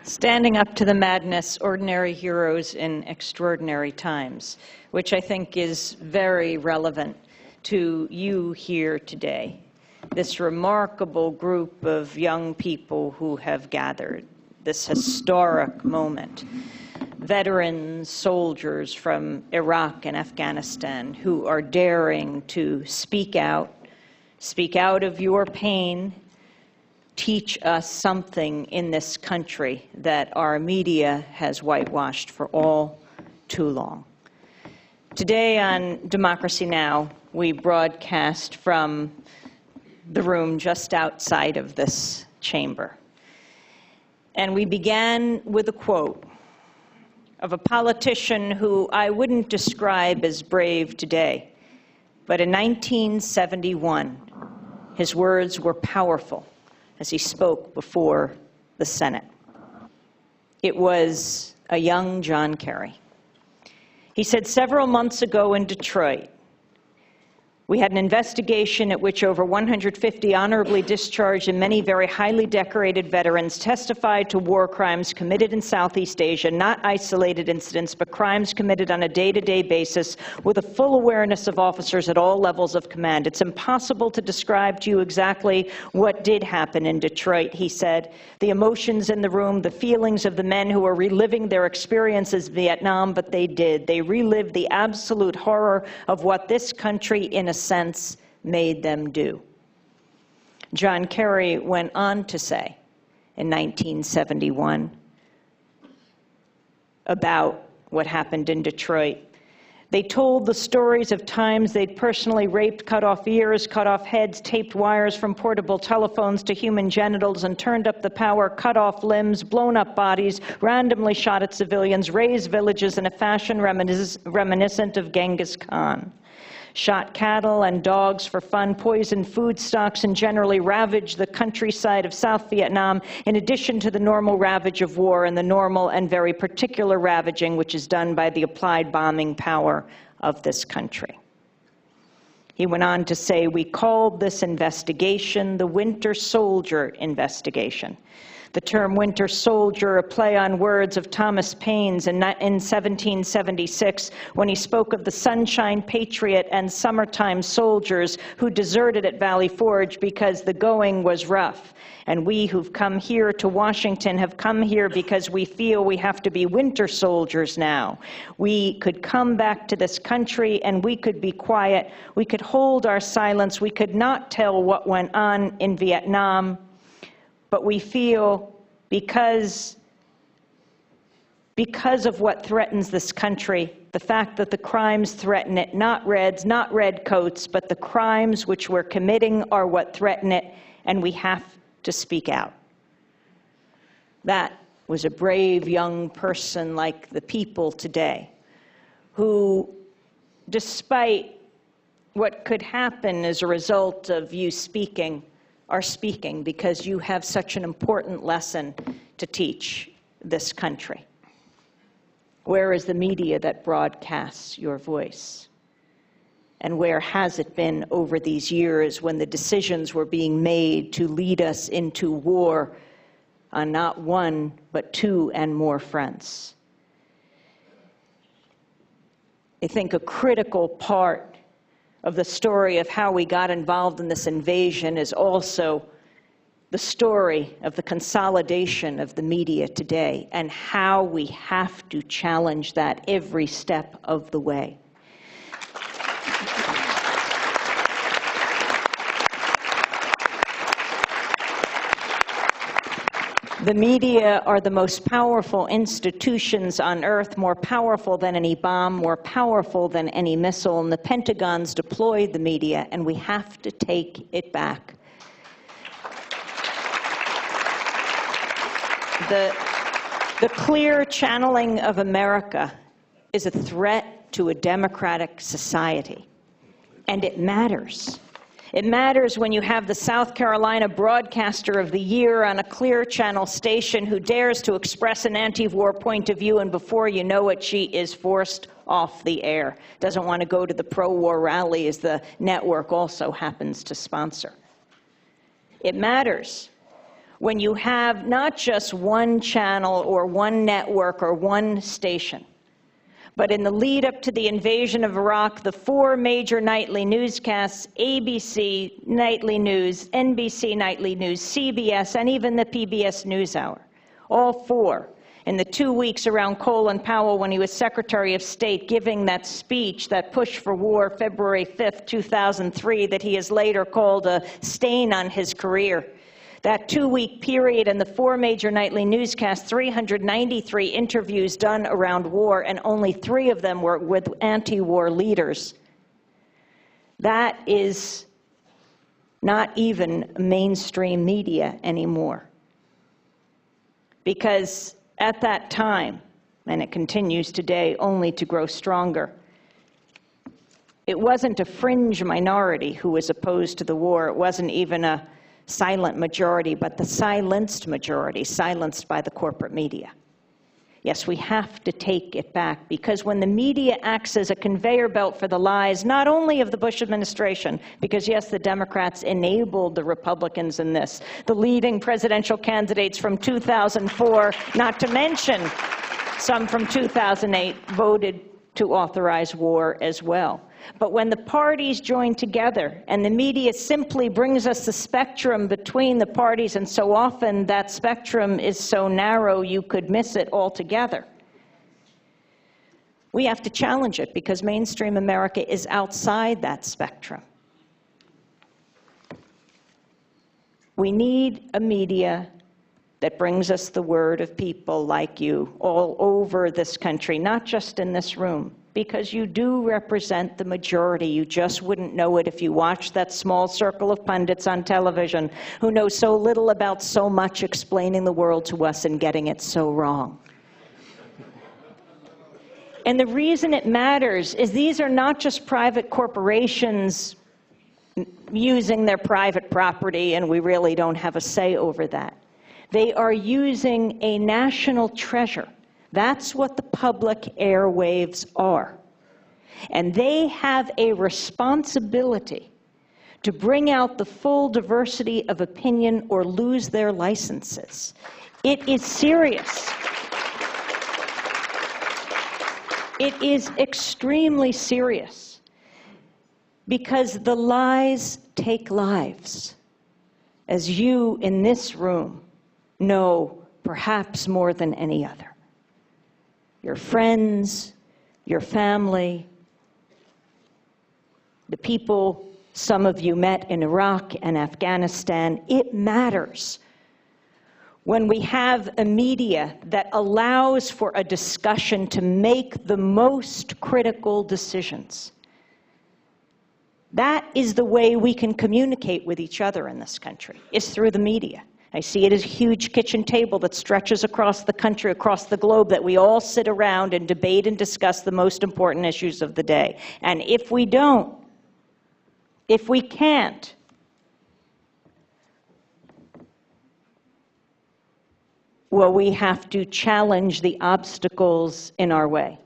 Standing up to the madness, ordinary heroes in extraordinary times, which I think is very relevant to you here today. This remarkable group of young people who have gathered, this historic moment. Veteran soldiers from Iraq and Afghanistan who are daring to speak out of your pain, teach us something in this country that our media has whitewashed for all too long. Today on Democracy Now!, we broadcast from the room just outside of this chamber. And we began with a quote of a politician who I wouldn't describe as brave today, but in 1971, his words were powerful as he spoke before the Senate. It was a young John Kerry. He said, several months ago in Detroit, we had an investigation at which over 150 honorably discharged and many very highly decorated veterans testified to war crimes committed in Southeast Asia, not isolated incidents, but crimes committed on a day-to-day basis with a full awareness of officers at all levels of command. It's impossible to describe to you exactly what did happen in Detroit, he said. The emotions in the room, the feelings of the men who were reliving their experiences in Vietnam, but they did. They relived the absolute horror of what this country, in a sense, made them do. John Kerry went on to say in 1971 about what happened in Detroit. They told the stories of times they'd personally raped, cut off ears, cut off heads, taped wires from portable telephones to human genitals and turned up the power, cut off limbs, blown up bodies, randomly shot at civilians, razed villages in a fashion reminiscent of Genghis Khan. Shot cattle and dogs for fun, poisoned food stocks, and generally ravaged the countryside of South Vietnam, in addition to the normal ravage of war and the normal and very particular ravaging which is done by the applied bombing power of this country. He went on to say, we called this investigation the Winter Soldier investigation. The term Winter Soldier, a play on words of Thomas Paine's in 1776, when he spoke of the Sunshine Patriot and summertime soldiers who deserted at Valley Forge because the going was rough. And we who've come here to Washington have come here because we feel we have to be winter soldiers now. We could come back to this country and we could be quiet. We could hold our silence. We could not tell what went on in Vietnam. But we feel because of what threatens this country, the fact that the crimes threaten it, not Reds, not redcoats, but the crimes which we're committing are what threaten it, and we have to speak out. That was a brave young person like the people today, who, despite what could happen as a result of you speaking, are speaking because you have such an important lesson to teach this country. Where is the media that broadcasts your voice? And where has it been over these years when the decisions were being made to lead us into war on not one, but two and more fronts? I think a critical part of the story of how we got involved in this invasion is also the story of the consolidation of the media today and how we have to challenge that every step of the way. The media are the most powerful institutions on earth, more powerful than any bomb, more powerful than any missile, and the Pentagon's deployed the media, and we have to take it back. The clear channeling of America is a threat to a democratic society, and it matters. It matters when you have the South Carolina Broadcaster of the Year on a Clear Channel station who dares to express an anti-war point of view, and before you know it, she is forced off the air. Doesn't want to go to the pro-war rally as the network also happens to sponsor. It matters when you have not just one channel or one network or one station, but in the lead up to the invasion of Iraq, the 4 major nightly newscasts, ABC Nightly News, NBC Nightly News, CBS, and even the PBS NewsHour, all 4, in the 2 weeks around Colin Powell when he was Secretary of State, giving that speech, that push for war, February 5th, 2003, that he has later called a stain on his career. That 2-week period and the 4 major nightly newscasts, 393 interviews done around war, and only 3 of them were with anti-war leaders. That is not even mainstream media anymore. Because at that time, and it continues today only to grow stronger, it wasn't a fringe minority who was opposed to the war. It wasn't even a silent majority, but the silenced majority, silenced by the corporate media. Yes, we have to take it back, because when the media acts as a conveyor belt for the lies, not only of the Bush administration, because yes, the Democrats enabled the Republicans in this, the leading presidential candidates from 2004, not to mention some from 2008, voted to authorize war as well. But when the parties join together and the media simply brings us the spectrum between the parties, and so often that spectrum is so narrow you could miss it altogether, we have to challenge it, because mainstream America is outside that spectrum. We need a media that brings us the word of people like you all over this country, not just in this room, because you do represent the majority. You just wouldn't know it if you watched that small circle of pundits on television who know so little about so much, explaining the world to us and getting it so wrong. And the reason it matters is these are not just private corporations using their private property, and we really don't have a say over that. They are using a national treasure. That's what the public airwaves are. And they have a responsibility to bring out the full diversity of opinion or lose their licenses. It is serious. It is extremely serious, because the lies take lives, as you in this room know perhaps more than any other. Your friends, your family, the people some of you met in Iraq and Afghanistan. It matters when we have a media that allows for a discussion to make the most critical decisions. That is the way we can communicate with each other in this country, is through the media. I see it as a huge kitchen table that stretches across the country, across the globe, that we all sit around and debate and discuss the most important issues of the day. And if we don't, if we can't, well, we have to challenge the obstacles in our way.